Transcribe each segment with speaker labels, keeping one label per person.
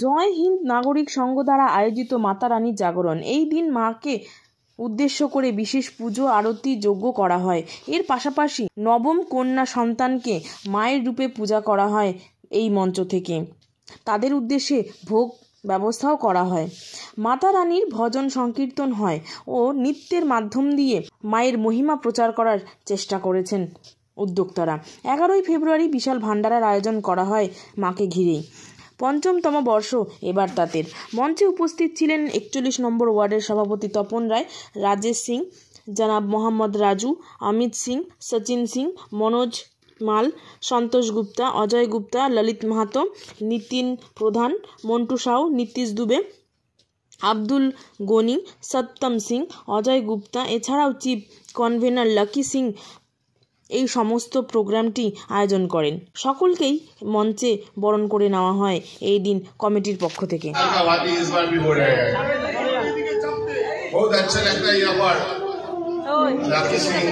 Speaker 1: জয় হিন্দ নাগরিক সংঘ দ্বারা আয়োজিত মাতা রানীর জাগরণ। এই দিন মাকে উদ্দেশ্য করে বিশেষ পুজো, আরতি, যজ্ঞ করা হয়। এর পাশাপাশি নবম কন্যা সন্তানকে মায়ের রূপে পূজা করা হয়। এই মঞ্চ থেকে তাদের উদ্দেশ্যে ভোগ ব্যবস্থাও করা হয়। মাতা রানীর ভজন সংকীর্তন হয় ও নৃত্যের মাধ্যম দিয়ে মায়ের মহিমা প্রচার করার চেষ্টা করেছেন উদ্যোক্তারা। 11ই ফেব্রুয়ারি বিশাল ভান্ডারার আয়োজন করা হয় মাকে ঘিরেই। ৫ম বর্ষ এবার তাদের। মঞ্চে উপস্থিত ছিলেন 41 নম্বর ওয়ার্ডের সভাপতি তপন রায়, রাজেশ সিং, জনাব মোহাম্মদ রাজু, অমিত সিং, সচিন সিং, মনোজ মাল, সন্তোষ গুপ্তা, অজয় গুপ্তা, ললিত মাহাতো, নিতিন প্রধান, মন্টু সাউ, নীতিশ দুবে, আব্দুল গনি, সত্যম সিং, অজয় গুপ্তা, এছাড়াও চিফ কনভেনার লাকি সিং এই সমস্ত প্রোগ্রামটি আয়োজন করেন। সকলকেই মঞ্চে বরণ করে নেওয়া হয় এই দিন কমিটির পক্ষ থেকে।
Speaker 2: बहुत अच्छा लगता है यहाँ पर लाकी सिंह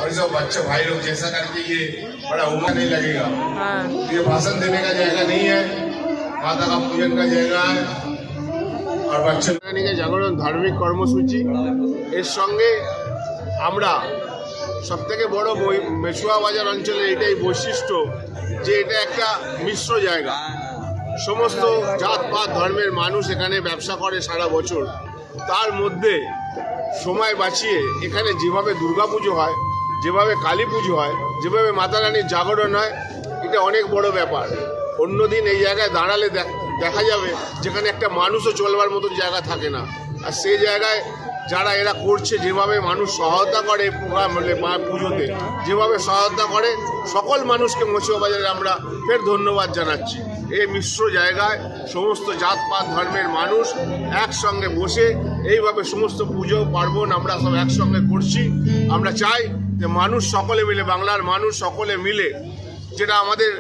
Speaker 2: और सब बच्चे भाई लोग जैसा करके ये बड़ा उम्र नहीं लगेगा। ये भाषण देने का जगह नहीं है, माता का पूजन का जगह है। और बच्चे के जागरण धार्मिक কর্মসূচি এর সঙ্গে আমরা সবথেকে বড় মেচুয়া বাজার অঞ্চলে এটাই বৈশিষ্ট্য যে এটা একটা মিশ্র জায়গা। সমস্ত জাতপাত ধর্মের মানুষ এখানে ব্যবসা করে সারা বছর। তার মধ্যে সময় বাঁচিয়ে এখানে যেভাবে দুর্গাপুজো হয়, যেভাবে কালী পুজো হয়, যেভাবে মাতা রানীর জাগরণ হয়, এটা অনেক বড় ব্যাপার। অন্যদিন এই জায়গায় দাঁড়ালে দেখা যাবে যেখানে একটা মানুষও চলবার মতো জায়গা থাকে না। আর সেই জায়গায় যারা এরা করছে, যেভাবে মানুষ সহায়তা করে মা পুজোতে, যেভাবে সহায়তা করে সকল মানুষকে মচুয়া বাজারে আমরা ফের ধন্যবাদ জানাচ্ছি। এই মিশ্র জায়গায় সমস্ত জাতপাত ধর্মের মানুষ একসঙ্গে বসে এইভাবে সমস্ত পুজো পার্বণ আমরা সব একসঙ্গে করছি। আমরা চাই যে মানুষ সকলে মিলে, বাংলার মানুষ সকলে মিলে, যেটা আমাদের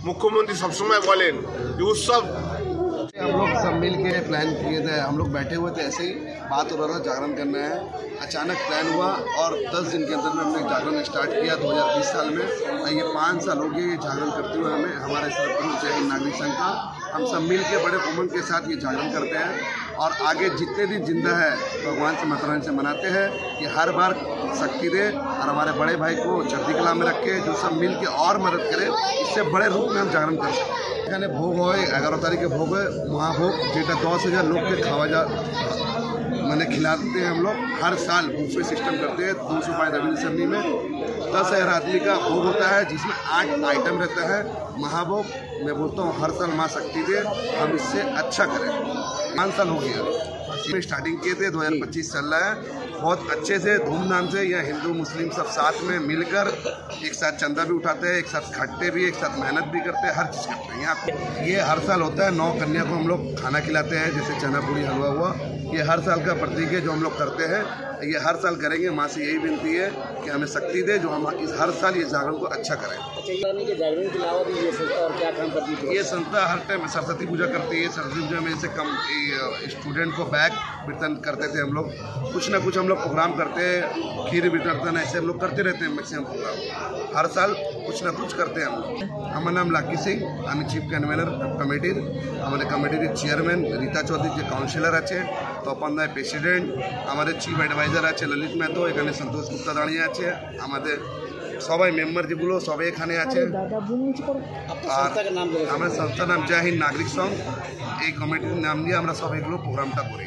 Speaker 2: মুখ্যমন্ত্রী সবসময় বলেন যে উৎসব।
Speaker 3: हम लोग सब मिल के प्लान किए थे, हम लोग बैठे हुए थे, ऐसे ही बात हो रहा था जागरण करना है। अचानक प्लान हुआ और 10 दिन के अंदर में हमने जागरण स्टार्ट किया 2020 साल में। ये 5 साल हो गए ये जागरण करते हुए हमें। हमारे सरपंच जय हिंद नागरिक संघ का हम सब मिल के बड़े उमंग के साथ ये जागरण करते हैं और आगे जितने दिन जिंदा है भगवान से माता रानी से मनाते हैं कि हर बार शक्ति दे और हमारे बड़े भाई को चढ़ती कला में रखे, जो सब मिल के और मदद करे, इससे बड़े रूप में हम जागरण कर सकते हैं। এখানে ভোগ হয় 11 तारीख के भोग है महाभोग, जेटा 10,000 लोग के खावा जा मैंने खिलाते हैं। हम लोग हर साल बुफे सिस्टम करते हैं 205 रविंद्र सरनी में। 10,000 आदमी का भोग होता है जिसमें 8 आइटम रहता है। महाभोग मैं बोलता हूँ हर साल माँ शक्ति दे, हम इससे अच्छा करें। 5 साल हो गया इसमें स्टार्टिंग किए थे, 2025 चल रहा है। बहुत अच्छे से धूमधाम से यहाँ हिंदू मुस्लिम सब साथ में मिलकर एक साथ चंदा भी उठाते हैं, एक साथ खटते भी, एक साथ मेहनत भी करते हैं, हर चीज़ करते हैं। यहाँ ये हर साल होता है। 9 कन्या को हम लोग खाना खिलाते हैं, जैसे चना पूरी हलवा हुआ। ये हर साल का प्रतीक है जो हम लोग करते हैं। ये हर साल करेंगे। माँ से यही विनती है कि हमें शक्ति दे, जो हम हर साल ये जागरण को अच्छा करें।
Speaker 4: जागरण के अलावा भी ये संस्था और क्या काम करती है?
Speaker 3: ये संस्था हर टाइम सरस्वती पूजा करती है। सरस्वती पूजा में से कम स्टूडेंट को बैग वितरण करते थे हम लोग। कुछ ना कुछ हम लोग प्रोग्राम करते हैं, खीर वितरण ऐसे हम लोग करते रहते हैं। मैक्सिमम प्रोग्राम हर साल कुछ ना कुछ करते हैं हम लोग। हमारा नाम लाकी सिंह, আমি চিফ কনভেনার কমিটির। আমাদের কমিটির চেয়ারম্যান রীতা চৌধুরী, যে কাউন্সিলর আছে, তপন রায় প্রেসিডেন্ট, আমাদের চিফ অ্যাডভাইজার আছে ললিত মেহতো, এখানে সন্তোষ গুপ্তা দাঁড়িয়ে আছে, আমাদের সবাই মেম্বার যেগুলো সবাই এখানে আছে। আর আমার সংস্থার নাম জয় হিন্দ নাগরিক সংঘ। এই কমিটির নাম দিয়ে আমরা সব এগুলো প্রোগ্রামটা করি।